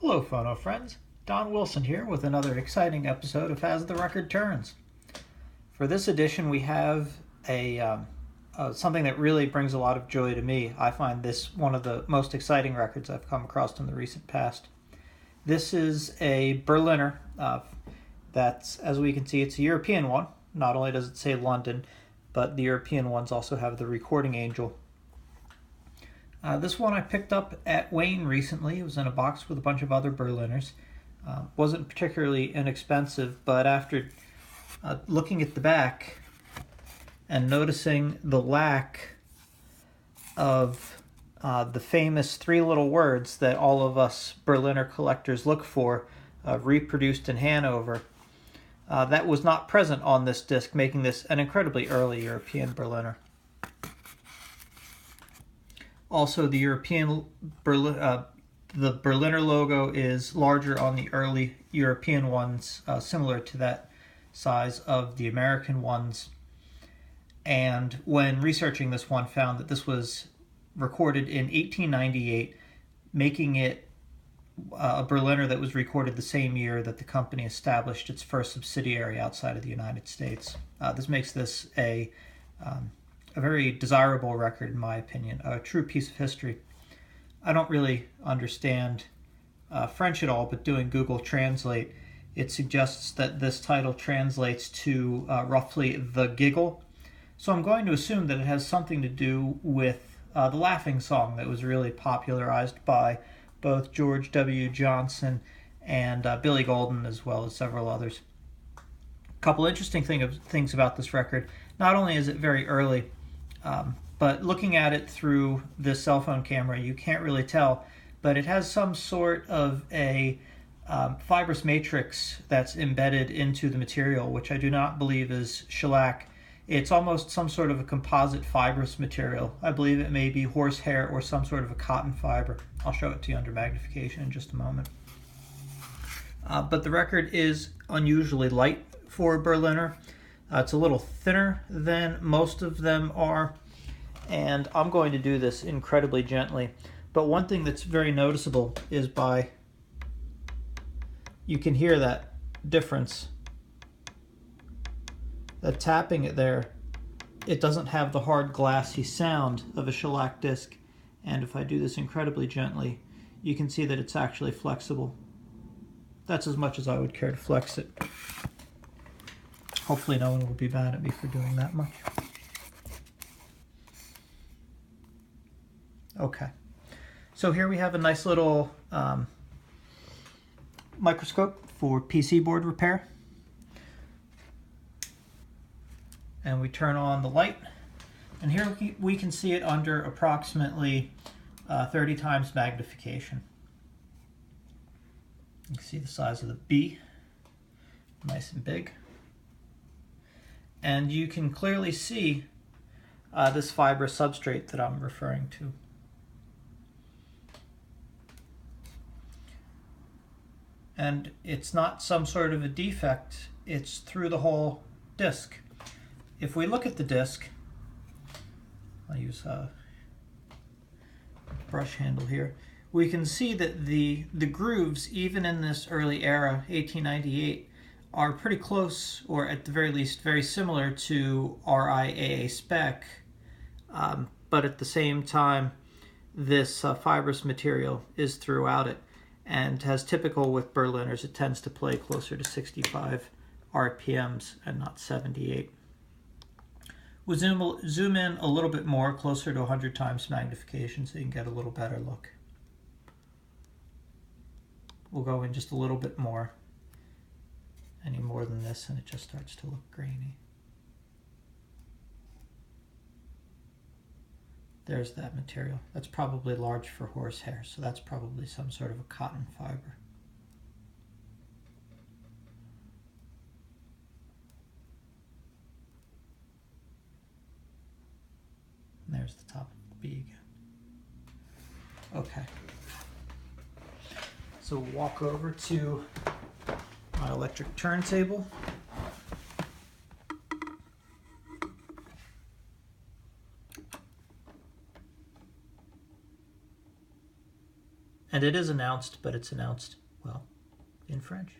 Hello, phono friends. Don Wilson here with another exciting episode of As the Record Turns. For this edition, we have something that really brings a lot of joy to me. I find this one of the most exciting records I've come across in the recent past. This is a Berliner. That's, as we can see, it's a European one. Not only does it say London, but the European ones also have the recording angel. This one I picked up at Wayne recently. It was in a box with a bunch of other Berliners. Wasn't particularly inexpensive, but after looking at the back and noticing the lack of the famous three little words that all of us Berliner collectors look for, reproduced in Hanover, that was not present on this disc, making this an incredibly early European Berliner. Also, the the Berliner logo is larger on the early European ones, similar to that size of the American ones. And when researching this one, found that this was recorded in 1898, making it a Berliner that was recorded the same year that the company established its first subsidiary outside of the United States. This makes this a very desirable record, in my opinion, a true piece of history. I don't really understand French at all, but doing Google Translate, it suggests that this title translates to roughly the giggle. So I'm going to assume that it has something to do with the laughing song that was really popularized by both George W. Johnson and Billy Golden, as well as several others. A couple interesting things about this record. Not only is it very early, but looking at it through this cell phone camera, you can't really tell, but it has some sort of a fibrous matrix that's embedded into the material, which I do not believe is shellac. It's almost some sort of a composite fibrous material. I believe it may be horsehair or some sort of a cotton fiber. I'll show it to you under magnification in just a moment. But the record is unusually light for a Berliner. It's a little thinner than most of them are, and I'm going to do this incredibly gently. But one thing that's very noticeable is you can hear that difference. That tapping it there, it doesn't have the hard glassy sound of a shellac disc, and if I do this incredibly gently, you can see that it's actually flexible. That's as much as I would care to flex it. Hopefully no one will be mad at me for doing that much. Okay, so here we have a nice little microscope for PC board repair. And we turn on the light, and here we can see it under approximately 30 times magnification. You can see the size of the B, nice and big. And you can clearly see this fibrous substrate that I'm referring to. And it's not some sort of a defect, it's through the whole disc. If we look at the disc, I'll use a brush handle here, we can see that the grooves, even in this early era, 1898, are pretty close, or at the very least very similar to RIAA spec, but at the same time this fibrous material is throughout it, and as typical with Berliners, it tends to play closer to 65 RPMs and not 78. We'll zoom in a little bit more, closer to 100 times magnification, so you can get a little better look. We'll go in just a little bit more. Any more than this and it just starts to look grainy. There's that material. That's probably large for horsehair, so that's probably some sort of a cotton fiber. And there's the top of the B again. Okay. So we'll walk over to my electric turntable. And it is announced, but it's announced, well, in French.